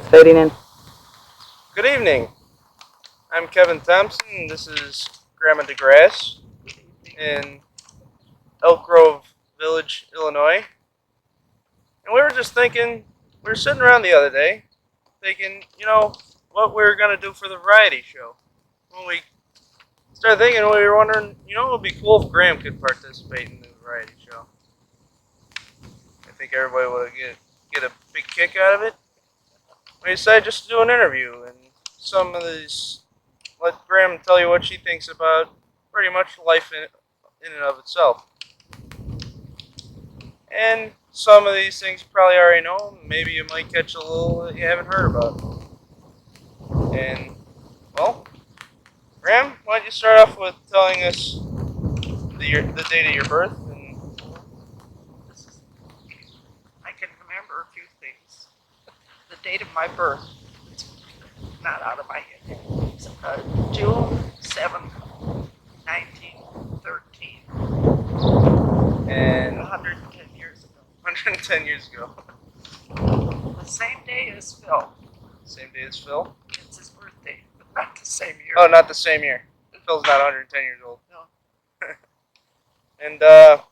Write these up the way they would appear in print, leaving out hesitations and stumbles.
Fading in. Good evening. I'm Kevin Thompson, and this is Grandma DeGrasse in Elk Grove Village, Illinois. And we were just thinking, we were sitting around the other day, thinking, what we were going to do for the variety show. When we started thinking, we were wondering, it would be cool if Graham could participate in the variety show. I think everybody would get a big kick out of it. We decided just to do an interview and some of these. Let Graham tell you what she thinks about pretty much life in and of itself. And some of these things you probably already know. Maybe you might catch a little that you haven't heard about. And, well, Graham, why don't you start off with telling us the date of your birth? And I can remember a few things. The date of my birth, it's not out of my head. It's June 7th, 1913. And 110 years ago. 110 years ago. The same day as Phil. Same day as Phil? It's his birthday, but not the same year. Oh, not the same year. Phil's not 110 years old. No. And the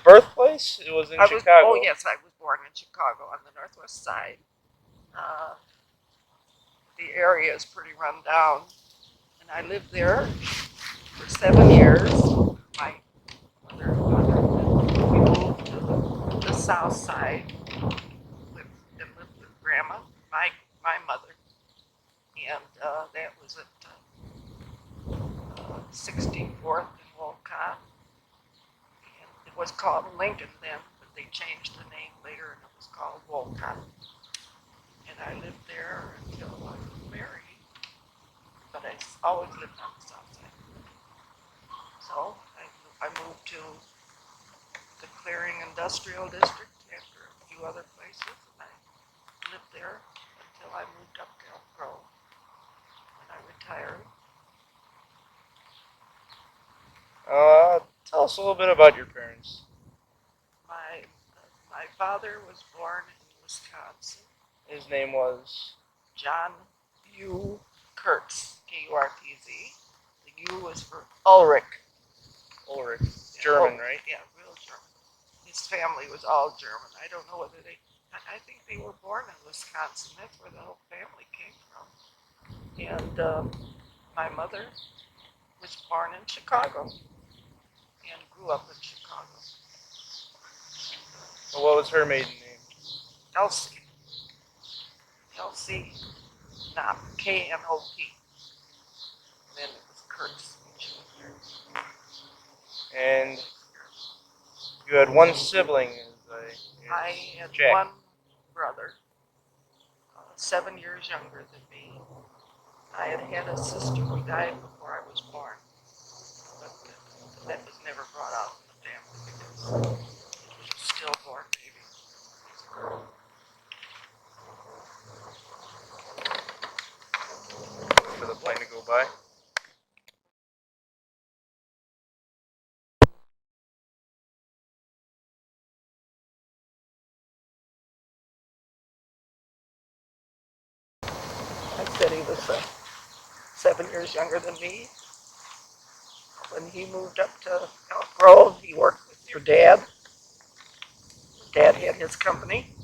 birthplace, it was in Chicago. Oh, yes, I was born in Chicago on the northwest side. The area is pretty run down, and I lived there for 7 years. My mother and father, we moved to the south side, lived with Grandma, my mother, and that was at 64th and Wolcott. And it was called Lincoln then, but they changed the name later, and it was called Wolcott. And I lived there until I was married, but I always lived on the south side. So I moved to the Clearing Industrial District after a few other places, and I lived there until I moved up to Elk Grove when I retired. Tell us a little bit about your parents. My father was born in Wisconsin. His name was John U. Kurtz, Kurtz. The U was for Ulrich. Ulrich. German, right? Yeah, real German. His family was all German. I don't know whether I think they were born in Wisconsin. That's where the whole family came from. And my mother was born in Chicago and grew up in Chicago. Well, what was her maiden name? Elsie. Elsie Knop, Knop. And then it was Kurtz. And you had one sibling. I had Jack. one brother, 7 years younger than me. I had a sister who died before I was born, but that was never brought out in the family because it was a stillborn baby. For the plane to go by. I said he was 7 years younger than me. When he moved up to Elk Grove, he worked with your dad. Dad had his company,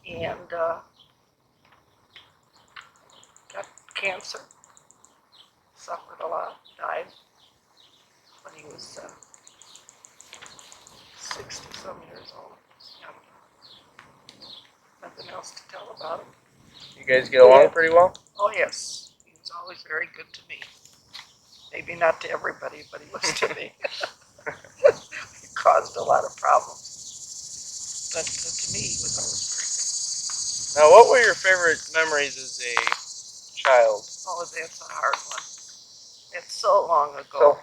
and got cancer, suffered a lot, died when he was 60-some years old. Nothing else to tell about him. You guys get along pretty well? Oh, yes. He was always very good to me. Maybe not to everybody, but he was to me. He caused a lot of problems. But to me, he was always very good. Now, what were your favorite memories as a child? Oh, that's a hard one. It's so long ago.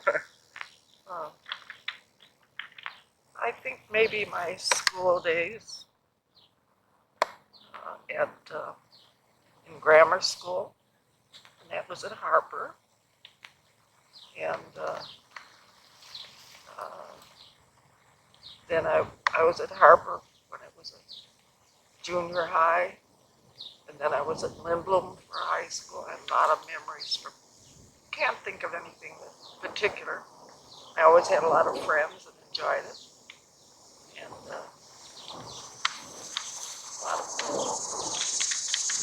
I think maybe my school days in grammar school, and that was at Harper. And then I was at Harper when it was a junior high, And then I was at Lindblom for high school. I had a lot of memories from, can't think of anything particular. I always had a lot of friends and enjoyed it. And a lot of, I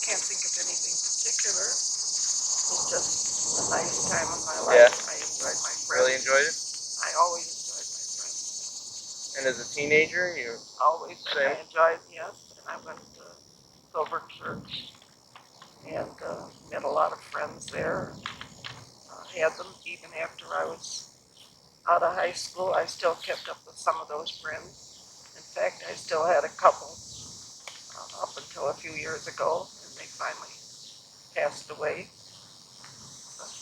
can't think of anything particular. It was just a nice time in my life. Yeah. I enjoyed my friends. Really enjoyed it? I always enjoyed my friends. And as a teenager, you Always. Same. I enjoyed, yes. And I went to Silver Church and met a lot of friends there. Had them even after I was out of high school. I still kept up with some of those friends. In fact, I still had a couple up until a few years ago, and they finally passed away. But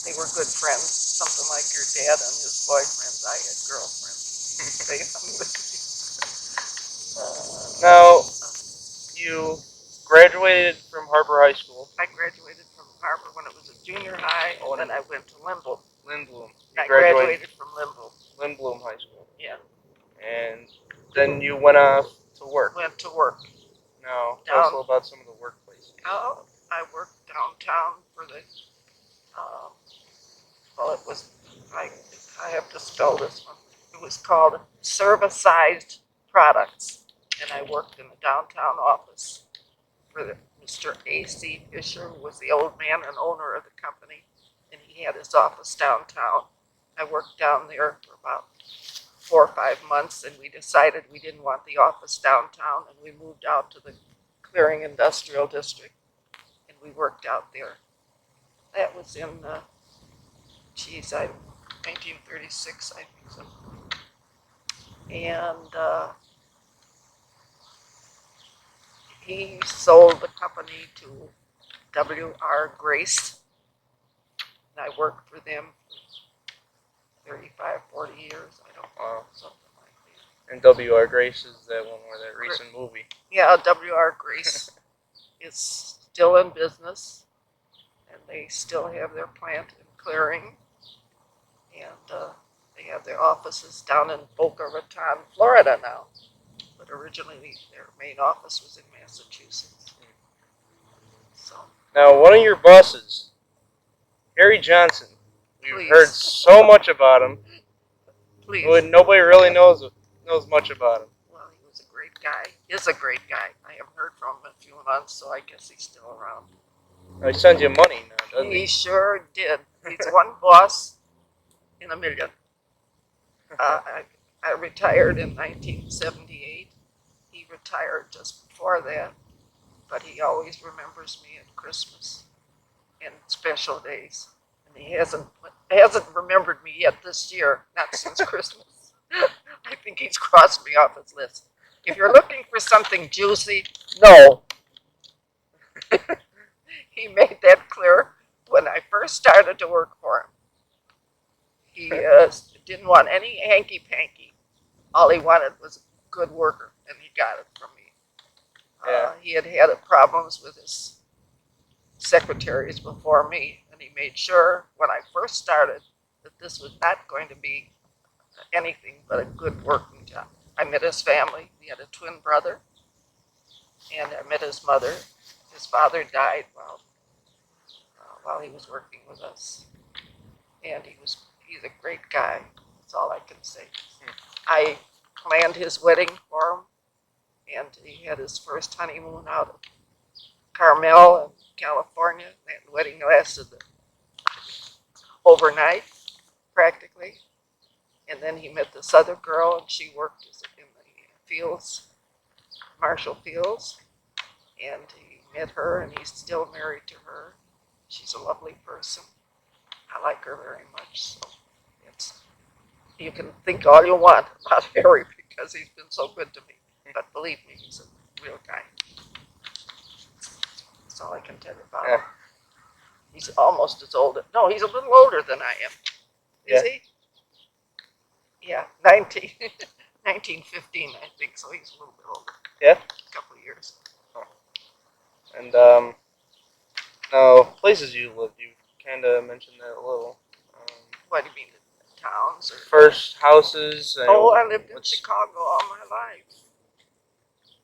they were good friends, something like your dad and his boyfriends. I had girlfriends. They hung with me. now you graduated from Harbor High School. I graduated from Harbor when it was a junior high, and then I went to Lindblom. Lindblom. I graduated from Lindblom. Lindblom High School. Yeah. And then you went off to work. Went to work. Now, tell us a little about some of the workplaces. Oh, I worked downtown for the, well, it was, I have to spell this one. It was called Servicized Products. And I worked in the downtown office for Mr. A.C. Fisher, who was the old man and owner of the company. And he had his office downtown. I worked down there for about 4 or 5 months, and we decided we didn't want the office downtown, and we moved out to the Clearing Industrial District, and we worked out there. That was in, 1936, I think so. And he sold the company to W.R. Grace, and I worked for them for 35, 40 years. I don't know, something like that. And W.R. Grace is that one where that recent movie. Yeah, W.R. Grace is still in business, and they still have their plant in Clearing, and they have their offices down in Boca Raton, Florida now. But originally their main office was in Massachusetts. So Now, one of your bosses, Harry Johnson, we've Please. heard so much about him. please. But nobody really knows much about him. Well, he was a great guy. Is a great guy. I haven't heard from him in a few months, so I guess he's still around. He sends you money now, doesn't He he? sure did. He's one boss in a million. I retired in 1978. He retired just before that, but he always remembers me at Christmas and special days. And he hasn't remembered me yet this year, not since Christmas. I think he's crossed me off his list. If you're looking for something juicy, no. He made that clear when I first started to work for him. He didn't want any hanky-panky. All he wanted was a good worker, and he got it from me. He had problems with his secretaries before me, and he made sure when I first started that this was not going to be anything but a good working job. I met his family. He had a twin brother, and I met his mother. His father died while he was working with us, and he's a great guy. That's all I can say. I planned his wedding for him, and he had his first honeymoon out of Carmel in California. That wedding lasted overnight, practically. And then he met this other girl, and she worked in the fields, Marshall Fields, and he met her, and he's still married to her. She's a lovely person. I like her very much. So you can think all you want about Harry because he's been so good to me. But believe me, he's a real guy. That's all I can tell you about him. He's almost as old. No, he's a little older than I am. Is he? Yeah, 1915, I think, so he's a little bit older. Yeah? A couple of years. Oh. And now, places you lived, you kind of mentioned that a little. What do you mean, towns? Or first houses? I lived in Chicago all my life.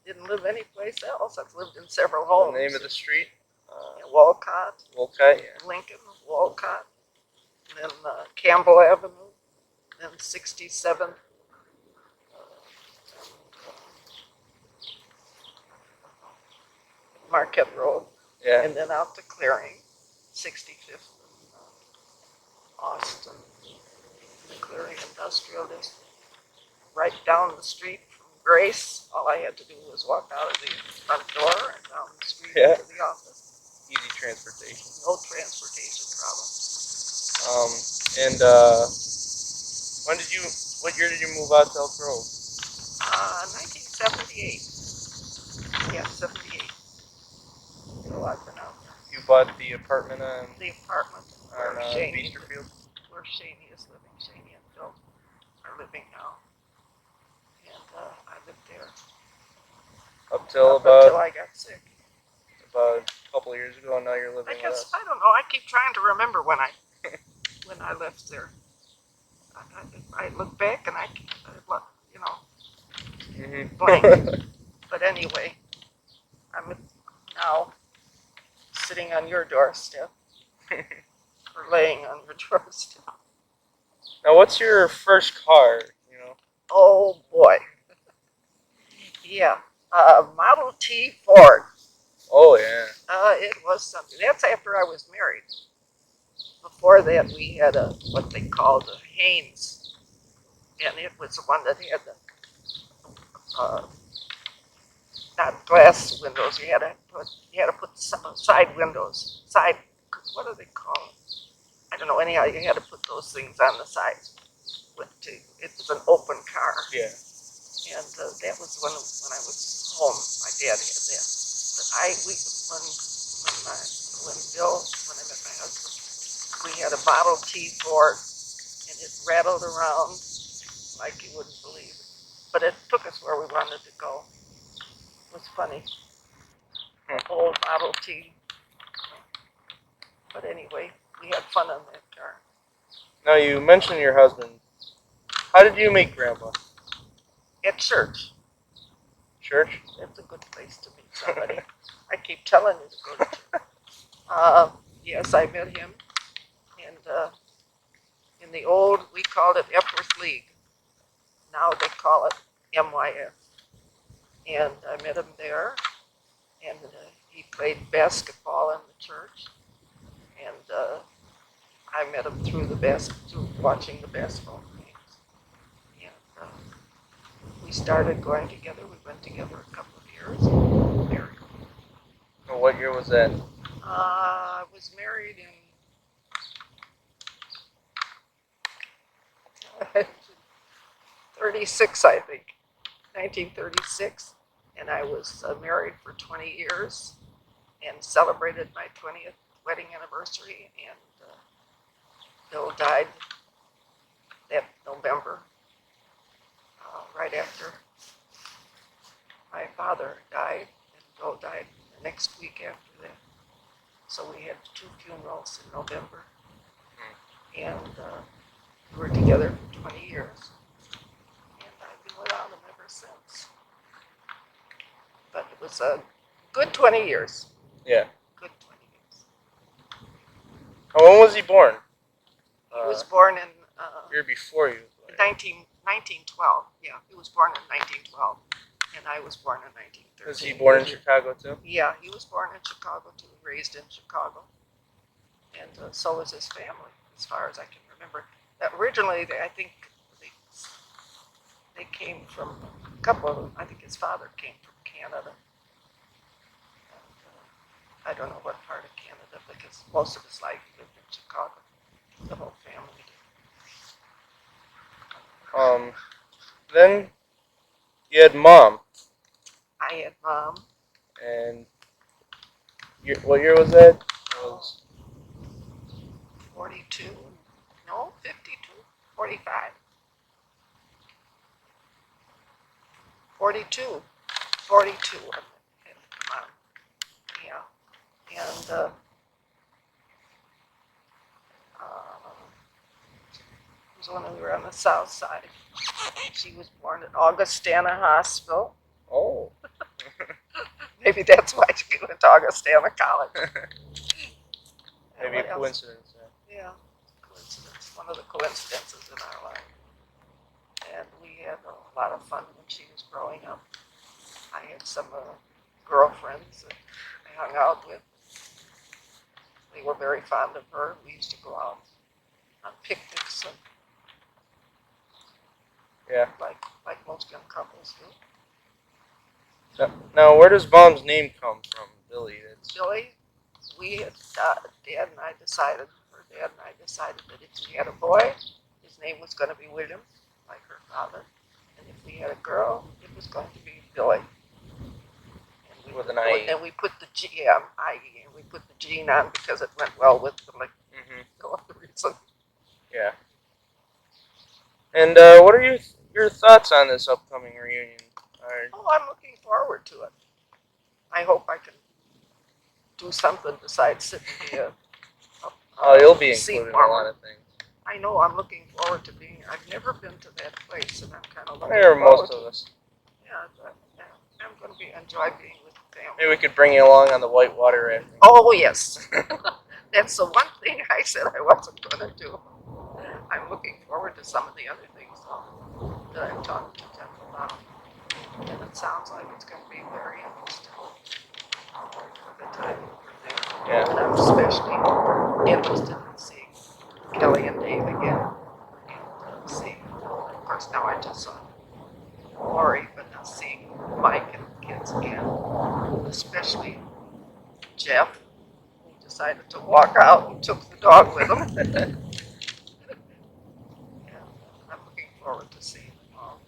didn't live anyplace else. I've lived in several The homes. name of the street? Walcott, Wolcott, yeah. Lincoln, Walcott, then Campbell Avenue, then 67th, Marquette Road, Yeah. and then out to Clearing, 65th, Austin, the Clearing Industrial District. Right down the street from Grace, all I had to do was walk out of the front door and down the street Yeah. to the office. Easy transportation. No transportation problem. And what year did you move out to Elk Grove? 1978. Yeah, 78. So I've been out there. You bought the apartment on The apartment where Shaney Beesterfield? where Shaney is living. Shaney and Phil are living now. And I lived there Until I got sick. about a couple of years ago, and now you're living I with guess us. I don't know. I keep trying to remember when I left there. I look back and you know, blank. But anyway, I'm now sitting on your doorstep or laying on your doorstep. Now, what's your first car? You know. Oh boy. Yeah, Model T Ford. Oh yeah. It was something. That's after I was married. Before that, we had what they called a Haynes, and it was the one that had the not glass windows. You had to put side windows. What do they call it? I don't know. Anyhow, you had to put those things on the sides. It was an open car. Yeah. And that was when I was home. My dad had that. But when I met my husband, we had a Model T Ford, and it rattled around like you wouldn't believe it. But it took us where we wanted to go. It was funny. Old Model T. But anyway, we had fun on that car. Now, you mentioned your husband. How did you meet Grandma? At church. Church? That's a good place to meet somebody. I keep telling you to go to church. Yes, I met him. And in the old, we called it Epworth League. Now they call it MYF. And I met him there. And he played basketball in the church. And I met him through watching the basketball games. And we started going together. We went together a couple of years. Married. Oh, what year was that? I was married in 36, I think, 1936. And I was married for 20 years and celebrated my 20th wedding anniversary. And Bill died that November, right after my father died, and Bill died the next week after that. So we had 2 funerals in November, and we were together for 20 years, and I've been without him ever since. But it was a good 20 years. Yeah. Good 20 years. When was he born? He was born in Year before you. 1912. Yeah, he was born in 1912, and I was born in 1913. Was he born in Chicago too? Yeah, he was born in Chicago too, raised in Chicago, and so was his family, as far as I can remember. Originally, I think they came from a couple of them. I think his father came from Canada. And, I don't know what part of Canada, because most of his life he lived in Chicago. The whole family did. Then you had Mom, I had Mom. and what year was that? It was 42, no, 52, 45. 42, I had Mom. Yeah, and it was when we were on the south side. She was born at Augustana Hospital. oh. Maybe that's why she went to Augustana College. Maybe a coincidence. Yeah, coincidence. One of the coincidences in our life. And we had a lot of fun when she was growing up. I had some girlfriends that I hung out with. They were very fond of her. We used to go out on picnics and Yeah. like most young couples do. Now, where does Mom's name come from, Billy? Billy, we had Dad and I decided, her dad and I decided that if we had a boy, his name was going to be William, like her father, and if we had a girl, it was going to be Billy. And With an I. And we put the G, yeah, I-E, and we put the gene on because it went well with the no other reason. Yeah. And what are your thoughts on this upcoming reunion? Oh, I'm looking forward to it. I hope I can do something besides sit and be you'll be included in a lot of things. I know. I'm looking forward to being. I've never been to that place, and I'm kind of looking There are forward most to of it. us. Yeah, I'm going to enjoy being with the family. Maybe we could bring you along on the whitewater rafting. Oh yes, that's the one thing I said I wasn't going to do. I'm looking forward to some of the other things that I've talked to Jeff about, and it sounds like it's going to be very interesting. For the time for them. Yeah. And I'm especially interested in seeing Kelly and Dave again, and seeing. Of course, now I just saw Lori, but now seeing Mike and the kids again, especially Jeff, who decided to walk out and took the dog with him. And I'm looking forward to seeing them all,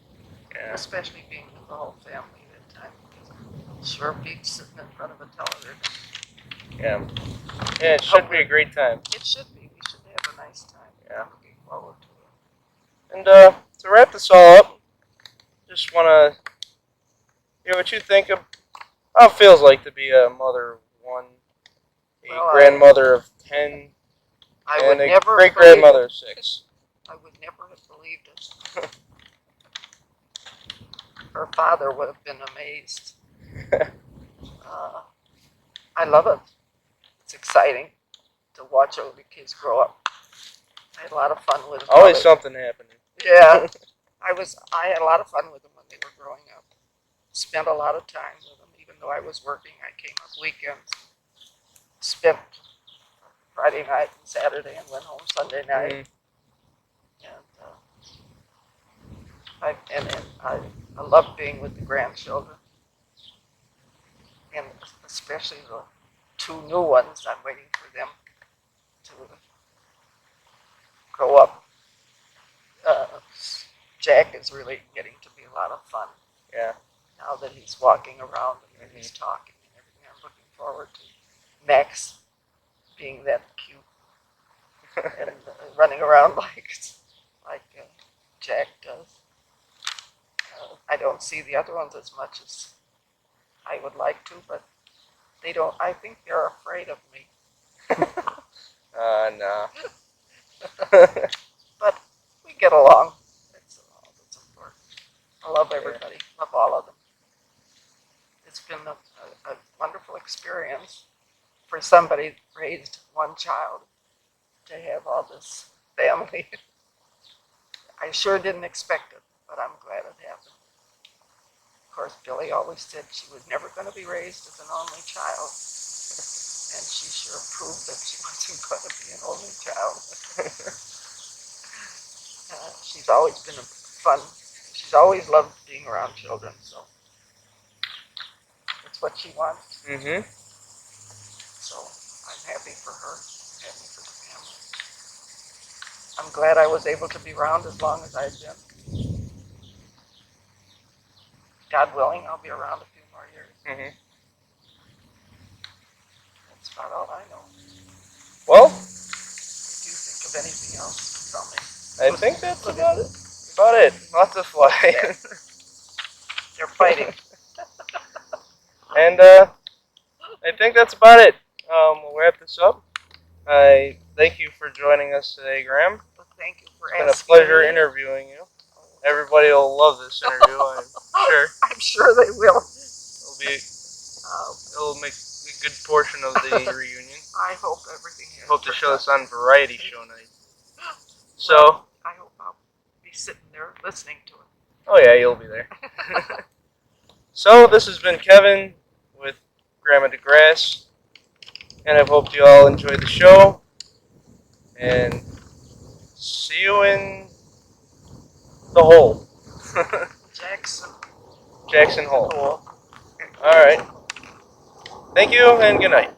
especially being with the whole family that time. Because it sure beats sitting in front of a television. Yeah. Yeah, it should be a great time. It should be. We should have a nice time. Yeah. I'm looking forward to it. And to wrap this all up, just want to hear what you think of how it feels like to be a mother of one, a grandmother of 10, and a great-grandmother of 6. I would never have believed it. Her father would have been amazed. I love it. It's exciting to watch all the kids grow up. I had a lot of fun with them. Always something happening. Yeah. I had a lot of fun with them when they were growing up. Spent a lot of time with them, even though I was working. I came up weekends. Spent Friday night and Saturday and went home Sunday night. And I love being with the grandchildren, and especially the 2 new ones. I'm waiting for them to grow up. Jack is really getting to be a lot of fun. Yeah. Now that he's walking around and he's talking and everything, I'm looking forward to Max being that cute and running around like Jack does. I don't see the other ones as much as I would like to, but they don't. I think they're afraid of me. No. But we get along. That's all that's important. I love everybody. Love all of them. It's been a wonderful experience for somebody who raised one child to have all this family. I sure didn't expect it, but I'm glad it happened. Of course, Billy always said she was never going to be raised as an only child, and she sure proved that she wasn't going to be an only child. She's always been fun. She's always loved being around children, so that's what she wants. Mm-hmm. So I'm happy for her, happy for the family. I'm glad I was able to be around as long as I've been. God willing, I'll be around a few more years. Mm-hmm. That's about all I know. Well, If you think of anything else, tell me. I think that's about it. About it. Lots of flying. They're fighting. And I think that's about it. We'll wrap this up. I thank you for joining us today, Graham. Well, thank you for asking. asking. It's been a pleasure interviewing you. Everybody will love this interview, I'm sure. I'm sure they will. It'll be It'll make a good portion of the reunion. I hope everything has. Hope to turned show out. this on Variety Show night. So, Well, I hope I'll be sitting there listening to it. oh yeah, you'll be there. So this has been Kevin with Grandma DeGrasse, and I hope you all enjoyed the show. And see you in the hole, Jackson Jackson Hole. Hole. All right. Thank you and good night.